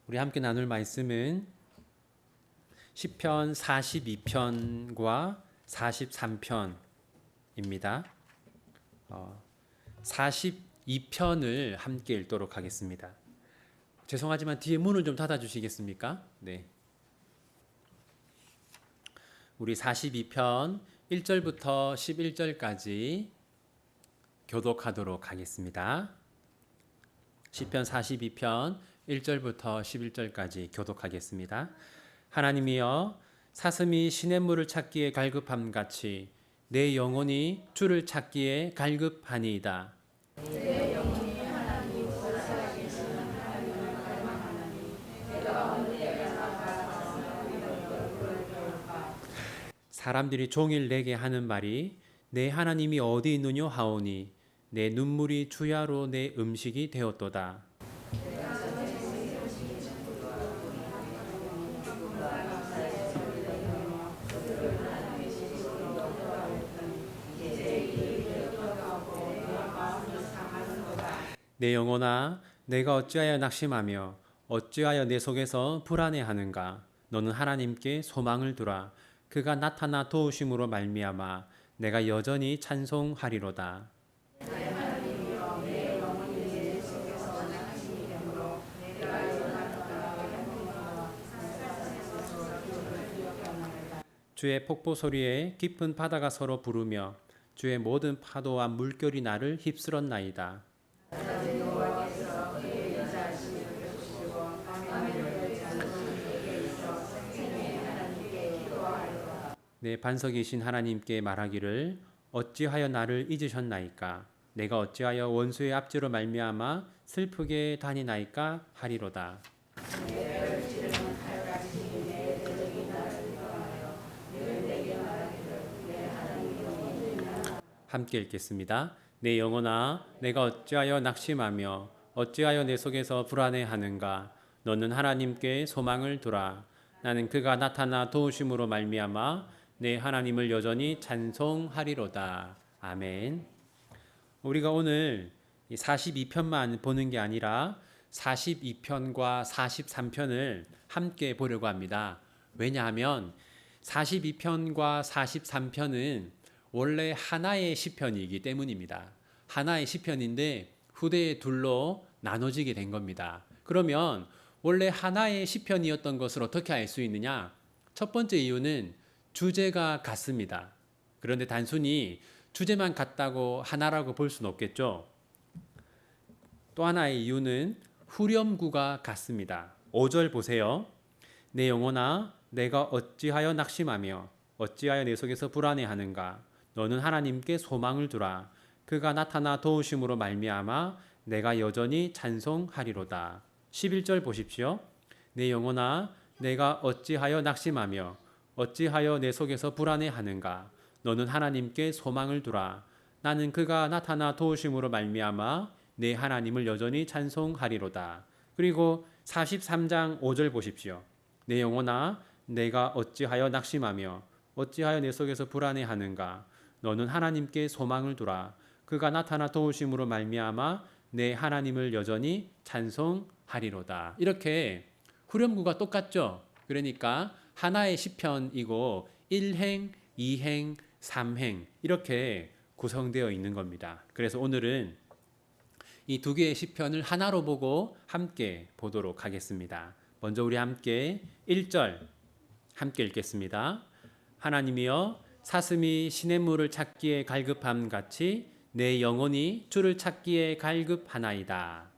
우리 함께 나눌 말씀은 시편 42편과 43편입니다. 42편을 함께 읽도록 하겠습니다. 죄송하지만 뒤에 문을 좀 닫아 주시겠습니까? 네. 우리 42편 1절부터 11절까지 교독하도록 하겠습니다. 시편 42편 1절부터 11절까지 교독하겠습니다. 하나님이여, 사슴이 시냇물을 찾기에 갈급함 같이 내 영혼이 주를 찾기에 갈급하니이다. 내 영혼이 하나님 살아계시는 하나님을 갈망하나니 내가 어느 때가 나가 그의 얼굴을 배울까. 사람들이 종일 내게 하는 말이 내 하나님이 어디 있느뇨 하오니 내 눈물이 주야로 내 음식이 되었도다. 내 영혼아, 내가 어찌하여 낙심하며 어찌하여 내 속에서 불안해하는가. 너는 하나님께 소망을 두라. 그가 나타나 도우심으로 말미암아 내가 여전히 찬송하리로다. 주의 폭포 소리에 깊은 바다가 서로 부르며 주의 모든 파도와 물결이 나를 휩쓸었나이다. 내 반석이신 하나님께 말하기를 어찌하여 나를 잊으셨나이까. 내가 어찌하여 원수의 압제로 말미암아 슬프게 다니나이까 하리로다. 함께 읽겠습니다. 내 영혼아, 내가 어찌하여 낙심하며 어찌하여 내 속에서 불안해하는가. 너는 하나님께 소망을 두라. 나는 그가 나타나 도우심으로 말미암아 내 하나님을 여전히 찬송하리로다. 아멘. 우리가 오늘 42편만 보는 게 아니라 42편과 43편을 함께 보려고 합니다. 왜냐하면 42편과 43편은 원래 하나의 시편이기 때문입니다. 하나의 시편인데 후대에 둘로 나눠지게 된 겁니다. 그러면 원래 하나의 시편이었던 것을 어떻게 알 수 있느냐? 첫 번째 이유는 주제가 같습니다. 그런데 단순히 주제만 같다고 하나라고 볼 수는 없겠죠. 또 하나의 이유는 후렴구가 같습니다. 5절 보세요. 내 영혼아, 내가 어찌하여 낙심하며 어찌하여 내 속에서 불안해하는가. 너는 하나님께 소망을 두라. 그가 나타나 도우심으로 말미암아 내가 여전히 찬송하리로다. 11절 보십시오. 내 영혼아, 내가 어찌하여 낙심하며 어찌하여 내 속에서 불안해하는가. 너는 하나님께 소망을 두라. 나는 그가 나타나 도우심으로 말미암아 내 하나님을 여전히 찬송하리로다. 그리고 43장 5절 보십시오. 내 영혼아, 내가 어찌하여 낙심하며 어찌하여 내 속에서 불안해하는가. 너는 하나님께 소망을 두라. 그가 나타나 도우심으로 말미암아 내 하나님을 여전히 찬송하리로다. 이렇게 후렴구가 똑같죠. 그러니까 하나의 시편이고 1행, 2행, 3행 이렇게 구성되어 있는 겁니다. 그래서 오늘은 이 두 개의 시편을 하나로 보고 함께 보도록 하겠습니다. 먼저 우리 함께 1절 함께 읽겠습니다. 하나님이여, 사슴이 시냇물을 찾기에 갈급함 같이 내 영혼이 주를 찾기에 갈급하나이다.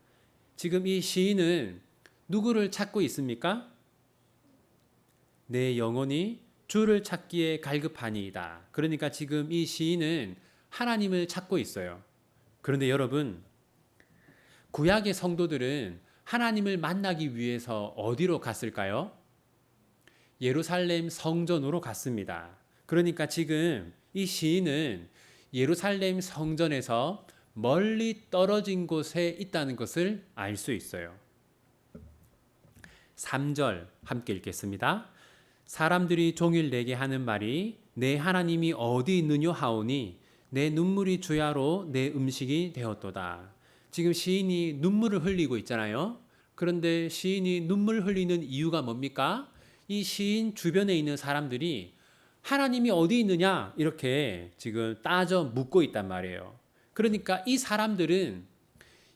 지금 이 시인은 누구를 찾고 있습니까? 내 영혼이 주를 찾기에 갈급하니이다. 그러니까 지금 이 시인은 하나님을 찾고 있어요. 그런데 여러분, 구약의 성도들은 하나님을 만나기 위해서 어디로 갔을까요? 예루살렘 성전으로 갔습니다. 그러니까 지금 이 시인은 예루살렘 성전에서 멀리 떨어진 곳에 있다는 것을 알 수 있어요. 3절 함께 읽겠습니다. 사람들이 종일 내게 하는 말이 내 하나님이 어디 있느뇨 하오니 내 눈물이 주야로 내 음식이 되었도다. 지금 시인이 눈물을 흘리고 있잖아요. 그런데 시인이 눈물 흘리는 이유가 뭡니까? 이 시인 주변에 있는 사람들이 하나님이 어디 있느냐 이렇게 지금 따져 묻고 있단 말이에요. 그러니까 이 사람들은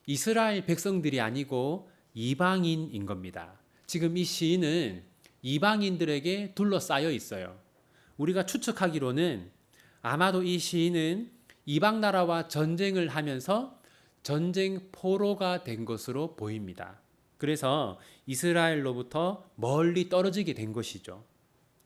이스라엘 백성들이 아니고 이방인인 겁니다. 지금 이 시인은 이방인들에게 둘러싸여 있어요. 우리가 추측하기로는 아마도 이 시인은 이방 나라와 전쟁을 하면서 전쟁 포로가 된 것으로 보입니다. 그래서 이스라엘로부터 멀리 떨어지게 된 것이죠.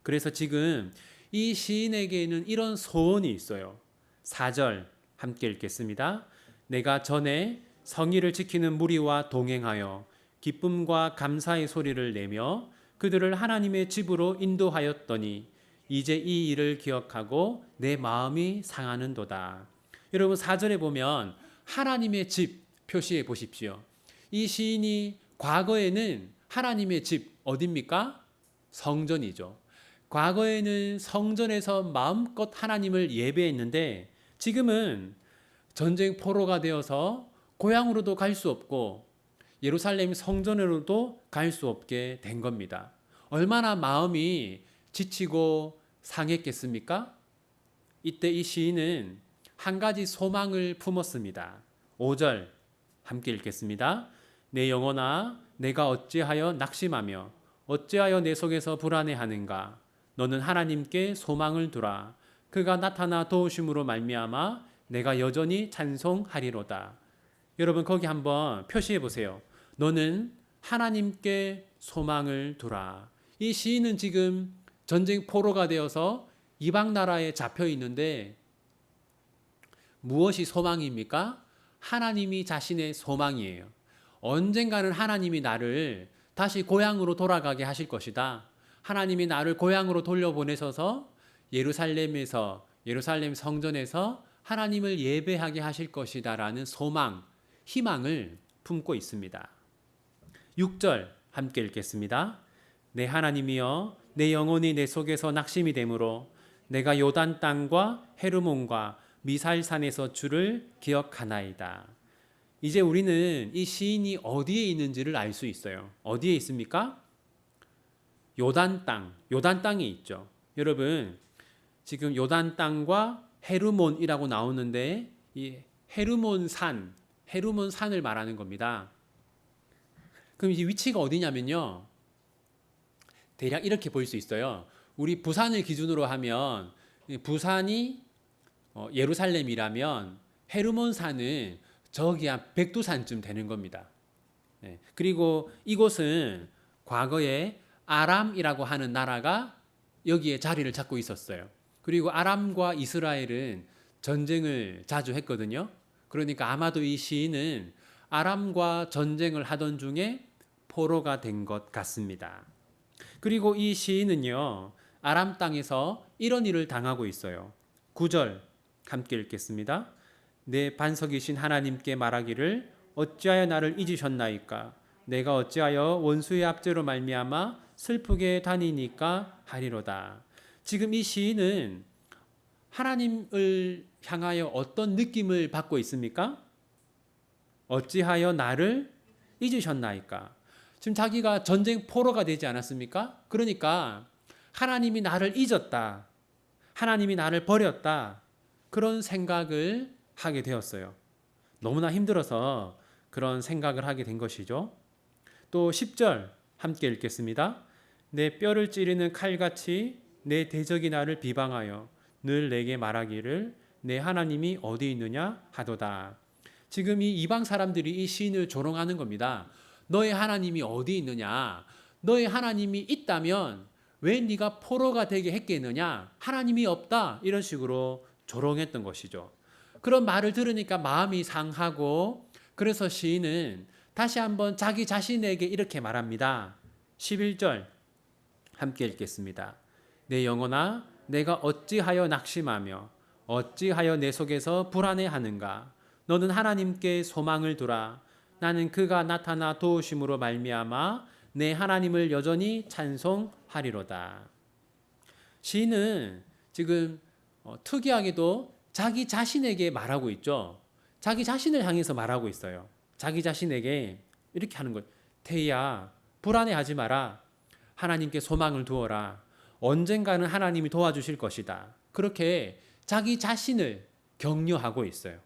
그래서 지금 이 시인에게는 이런 소원이 있어요. 4절 함께 읽겠습니다. 내가 전에 성의를 지키는 무리와 동행하여 기쁨과 감사의 소리를 내며 그들을 하나님의 집으로 인도하였더니 이제 이 일을 기억하고 내 마음이 상하는도다. 여러분 4절에 보면 하나님의 집 표시해 보십시오. 이 시인이 과거에는 하나님의 집 어디입니까? 성전이죠. 과거에는 성전에서 마음껏 하나님을 예배했는데 지금은 전쟁 포로가 되어서 고향으로도 갈 수 없고 예루살렘 성전으로도 갈 수 없게 된 겁니다. 얼마나 마음이 지치고 상했겠습니까? 이때 이 시인은 한 가지 소망을 품었습니다. 5절 함께 읽겠습니다. 내 영혼아 내가 어찌하여 낙심하며 어찌하여 내 속에서 불안해하는가? 너는 하나님께 소망을 두라. 그가 나타나 도우심으로 말미암아 내가 여전히 찬송하리로다. 여러분 거기 한번 표시해 보세요. 너는 하나님께 소망을 두라. 이 시인은 지금 전쟁 포로가 되어서 이방 나라에 잡혀 있는데 무엇이 소망입니까? 하나님이 자신의 소망이에요. 언젠가는 하나님이 나를 다시 고향으로 돌아가게 하실 것이다. 하나님이 나를 고향으로 돌려보내셔서 예루살렘에서 예루살렘 성전에서 하나님을 예배하게 하실 것이다라는 소망, 희망을 품고 있습니다. 6절 함께 읽겠습니다. 내 하나님이여 내 영혼이 내 속에서 낙심이 되므로 내가 요단 땅과 헤르몬과 미살산에서 주를 기억하나이다. 이제 우리는 이 시인이 어디에 있는지를 알 수 있어요. 어디에 있습니까? 요단 땅이 있죠. 여러분 지금 요단 땅과 헤르몬이라고 나오는데 이 헤르몬 산을 말하는 겁니다. 그럼 이 위치가 어디냐면요. 대략 이렇게 볼 수 있어요. 우리 부산을 기준으로 하면 부산이 예루살렘이라면 헤르몬 산은 저기 한 백두산쯤 되는 겁니다. 그리고 이곳은 과거에 아람이라고 하는 나라가 여기에 자리를 잡고 있었어요. 그리고 아람과 이스라엘은 전쟁을 자주 했거든요. 그러니까 아마도 이 시인은 아람과 전쟁을 하던 중에 포로가 된 것 같습니다. 그리고 이 시인은요, 아람 땅에서 이런 일을 당하고 있어요. 9절 함께 읽겠습니다. 내 반석이신 하나님께 말하기를 어찌하여 나를 잊으셨나이까? 내가 어찌하여 원수의 압제로 말미암아 슬프게 다니니까 하리로다. 지금 이 시인은 하나님을 향하여 어떤 느낌을 받고 있습니까? 어찌하여 나를 잊으셨나이까? 지금 자기가 전쟁 포로가 되지 않았습니까? 그러니까 하나님이 나를 잊었다. 하나님이 나를 버렸다. 그런 생각을 하게 되었어요. 너무나 힘들어서 그런 생각을 하게 된 것이죠. 또 10절 함께 읽겠습니다. 내 뼈를 찌르는 칼같이 내 대적이 나를 비방하여 늘 내게 말하기를 내 하나님이 어디 있느냐 하도다. 지금 이 이방 사람들이 이 시인을 조롱하는 겁니다. 너의 하나님이 어디 있느냐? 너의 하나님이 있다면 왜 네가 포로가 되게 했겠느냐? 하나님이 없다. 이런 식으로 조롱했던 것이죠. 그런 말을 들으니까 마음이 상하고 그래서 시인은 다시 한번 자기 자신에게 이렇게 말합니다. 11절 함께 읽겠습니다. 내 영혼아 내가 어찌하여 낙심하며 어찌하여 내 속에서 불안해하는가? 너는 하나님께 소망을 두라. 나는 그가 나타나 도우심으로 말미암아 내 하나님을 여전히 찬송하리로다. 시인은 지금 특이하게도 자기 자신에게 말하고 있죠. 자기 자신을 향해서 말하고 있어요. 자기 자신에게 이렇게 하는 거예요. 태희야, 불안해하지 마라. 하나님께 소망을 두어라. 언젠가는 하나님이 도와주실 것이다. 그렇게 자기 자신을 격려하고 있어요.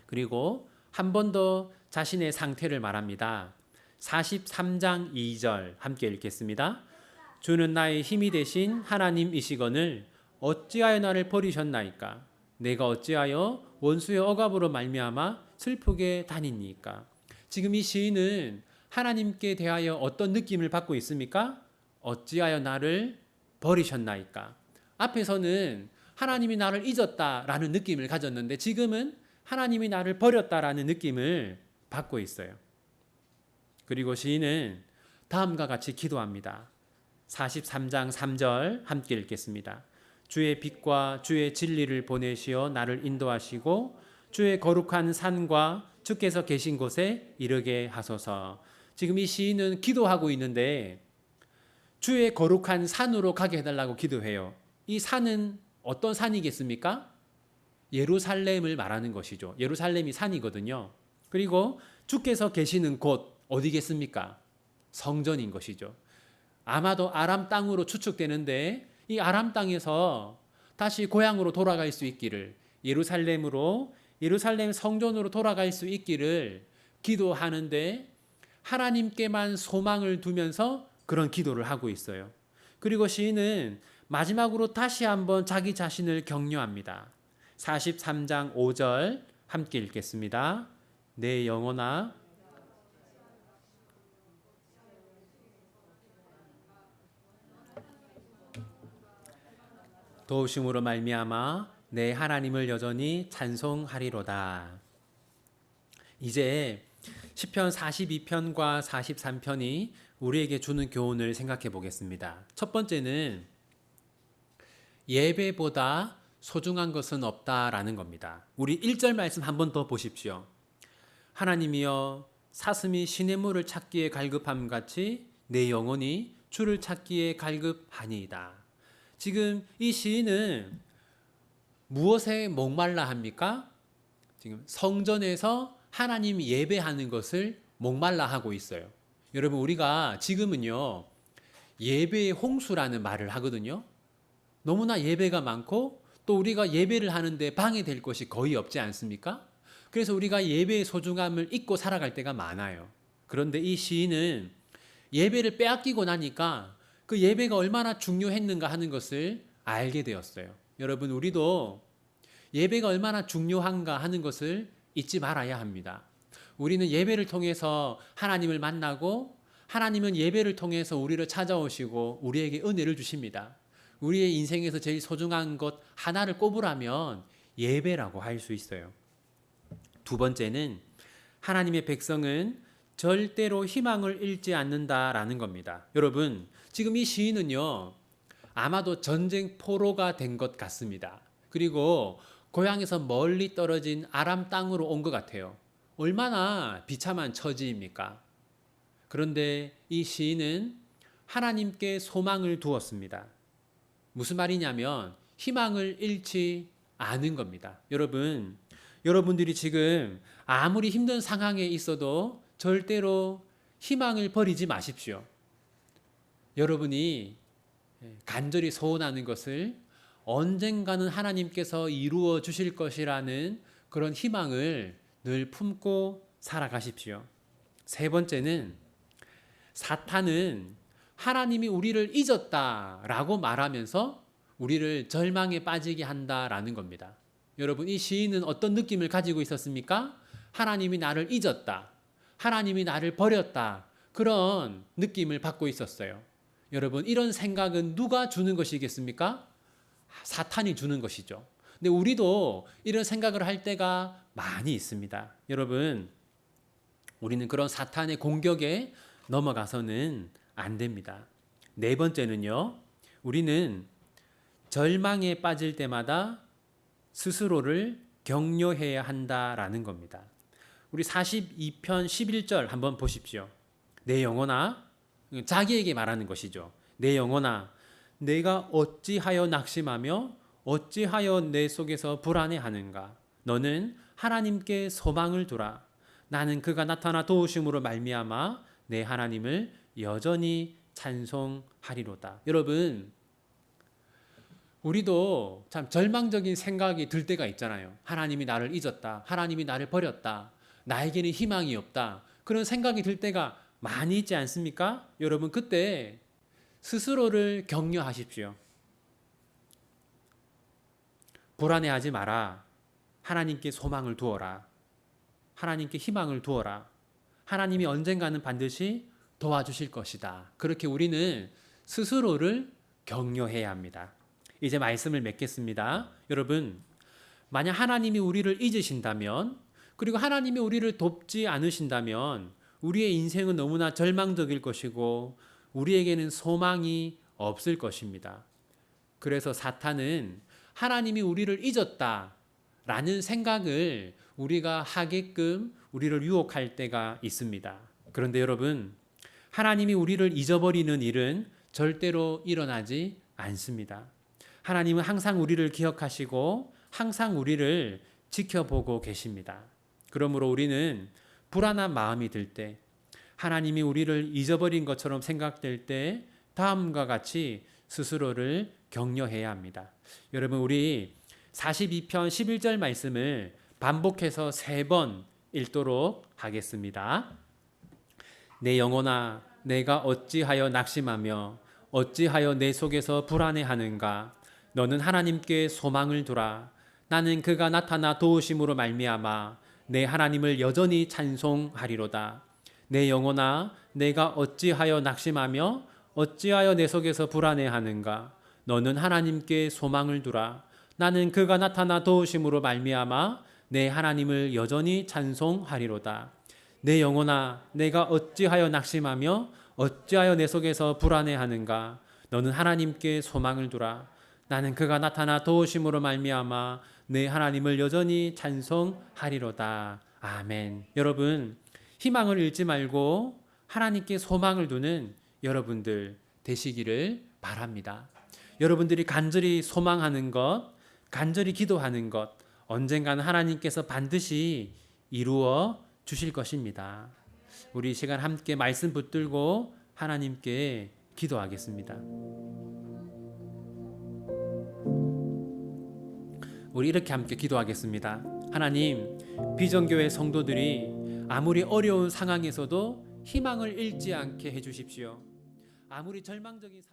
그리고 한 번 더 자신의 상태를 말합니다. 43장 2절 함께 읽겠습니다. 주는 나의 힘이 되신 하나님이시거늘 어찌하여 나를 버리셨나이까? 내가 어찌하여 원수의 억압으로 말미암아 슬프게 다니니까? 지금 이 시인은 하나님께 대하여 어떤 느낌을 받고 있습니까? 어찌하여 나를 버리셨나이까? 앞에서는 하나님이 나를 잊었다라는 느낌을 가졌는데 지금은 하나님이 나를 버렸다라는 느낌을 받고 있어요. 그리고 시인은 다음과 같이 기도합니다. 43장 3절 함께 읽겠습니다. 주의 빛과 주의 진리를 보내시어 나를 인도하시고 주의 거룩한 산과 주께서 계신 곳에 이르게 하소서. 지금 이 시인은 기도하고 있는데 주의 거룩한 산으로 가게 해달라고 기도해요. 이 산은 어떤 산이겠습니까? 예루살렘을 말하는 것이죠. 예루살렘이 산이거든요. 그리고 주께서 계시는 곳 어디겠습니까? 성전인 것이죠. 아마도 아람 땅으로 추측되는데 이 아람 땅에서 다시 고향으로 돌아갈 수 있기를, 예루살렘 성전으로 돌아갈 수 있기를 기도하는데 하나님께만 소망을 두면서 그런 기도를 하고 있어요. 그리고 시인은 마지막으로 다시 한번 자기 자신을 격려합니다. 43장 5절 함께 읽겠습니다. 내 영혼아 도우심으로 말미암아 내 하나님을 여전히 찬송하리로다. 이제 시편 42편과 43편이 우리에게 주는 교훈을 생각해 보겠습니다. 첫 번째는 예배보다 소중한 것은 없다라는 겁니다. 우리 1절 말씀 한 번 더 보십시오. 하나님이여 사슴이 시냇물을 찾기에 갈급함 같이 내 영혼이 주를 찾기에 갈급하니이다. 지금 이 시인은 무엇에 목말라 합니까? 지금 성전에서 하나님 예배하는 것을 목말라 하고 있어요. 여러분 우리가 지금은요 예배의 홍수라는 말을 하거든요. 너무나 예배가 많고 또 우리가 예배를 하는데 방해될 것이 거의 없지 않습니까? 그래서 우리가 예배의 소중함을 잊고 살아갈 때가 많아요. 그런데 이 시인은 예배를 빼앗기고 나니까 그 예배가 얼마나 중요했는가 하는 것을 알게 되었어요. 여러분 우리도 예배가 얼마나 중요한가 하는 것을 잊지 말아야 합니다. 우리는 예배를 통해서 하나님을 만나고 하나님은 예배를 통해서 우리를 찾아오시고 우리에게 은혜를 주십니다. 우리의 인생에서 제일 소중한 것 하나를 꼽으라면 예배라고 할 수 있어요. 두 번째는 하나님의 백성은 절대로 희망을 잃지 않는다라는 겁니다. 여러분 지금 이 시인은요 아마도 전쟁 포로가 된 것 같습니다. 그리고 고향에서 멀리 떨어진 아람 땅으로 온 것 같아요. 얼마나 비참한 처지입니까? 그런데 이 시인은 하나님께 소망을 두었습니다. 무슨 말이냐면 희망을 잃지 않은 겁니다. 여러분들이 지금 아무리 힘든 상황에 있어도 절대로 희망을 버리지 마십시오. 여러분이 간절히 소원하는 것을 언젠가는 하나님께서 이루어 주실 것이라는 그런 희망을 늘 품고 살아가십시오. 세 번째는 사탄은 하나님이 우리를 잊었다라고 말하면서 우리를 절망에 빠지게 한다라는 겁니다. 여러분 이 시인은 어떤 느낌을 가지고 있었습니까? 하나님이 나를 잊었다. 하나님이 나를 버렸다. 그런 느낌을 받고 있었어요. 여러분 이런 생각은 누가 주는 것이겠습니까? 사탄이 주는 것이죠. 근데 우리도 이런 생각을 할 때가 많이 있습니다. 여러분 우리는 그런 사탄의 공격에 넘어가서는 안 됩니다. 네 번째는요. 우리는 절망에 빠질 때마다 스스로를 격려해야 한다라는 겁니다. 우리 42편 11절 한번 보십시오. 내 영혼아, 자기에게 말하는 것이죠. 내 영혼아, 내가 어찌하여 낙심하며 어찌하여 내 속에서 불안해하는가? 너는 하나님께 소망을 두라. 나는 그가 나타나 도우심으로 말미암아 내 하나님을 여전히 찬송하리로다. 여러분, 우리도 참 절망적인 생각이 들 때가 있잖아요. 하나님이 나를 잊었다. 하나님이 나를 버렸다. 나에게는 희망이 없다. 그런 생각이 들 때가 많이 있지 않습니까? 여러분, 그때 스스로를 격려하십시오. 불안해하지 마라. 하나님께 소망을 두어라. 하나님께 희망을 두어라. 하나님이 언젠가는 반드시 도와주실 것이다. 그렇게 우리는 스스로를 격려해야 합니다. 이제 말씀을 맺겠습니다. 여러분, 만약 하나님이 우리를 잊으신다면, 그리고 하나님이 우리를 돕지 않으신다면 우리의 인생은 너무나 절망적일 것이고 우리에게는 소망이 없을 것입니다. 그래서 사탄은 하나님이 우리를 잊었다라는 생각을 우리가 하게끔 우리를 유혹할 때가 있습니다. 그런데 여러분, 하나님이 우리를 잊어버리는 일은 절대로 일어나지 않습니다. 하나님은 항상 우리를 기억하시고 항상 우리를 지켜보고 계십니다. 그러므로 우리는 불안한 마음이 들 때, 하나님이 우리를 잊어버린 것처럼 생각될 때 다음과 같이 스스로를 격려해야 합니다. 여러분, 우리 42편 11절 말씀을 반복해서 3번 읽도록 하겠습니다. 내 영혼아, 내가 어찌하여 낙심하며 어찌하여 내 속에서 불안해하는가? 너는 하나님께 소망을 두라. 나는 그가 나타나 도우심으로 말미암아 내 하나님을 여전히 찬송하리로다. 내 영혼아, 내가 어찌하여 낙심하며 어찌하여 내 속에서 불안해하는가? 너는 하나님께 소망을 두라. 나는 그가 나타나 도우심으로 말미암아 내 하나님을 여전히 찬송하리로다. 내 영혼아, 내가 어찌하여 낙심하며 어찌하여 내 속에서 불안해하는가? 너는 하나님께 소망을 두라. 나는 그가 나타나 도우심으로 말미암아 내 하나님을 여전히 찬송하리로다. 아멘. 여러분, 희망을 잃지 말고 하나님께 소망을 두는 여러분들 되시기를 바랍니다. 여러분들이 간절히 소망하는 것, 간절히 기도하는 것, 언젠가는 하나님께서 반드시 이루어 주실 것입니다. 우리 이 시간 함께 말씀 붙들고 하나님께 기도하겠습니다. 우리 이렇게 함께 기도하겠습니다. 하나님, 비전교회 성도들이 아무리 어려운 상황에서도 희망을 잃지 않게 해주십시오. 아무리 절망적인 상황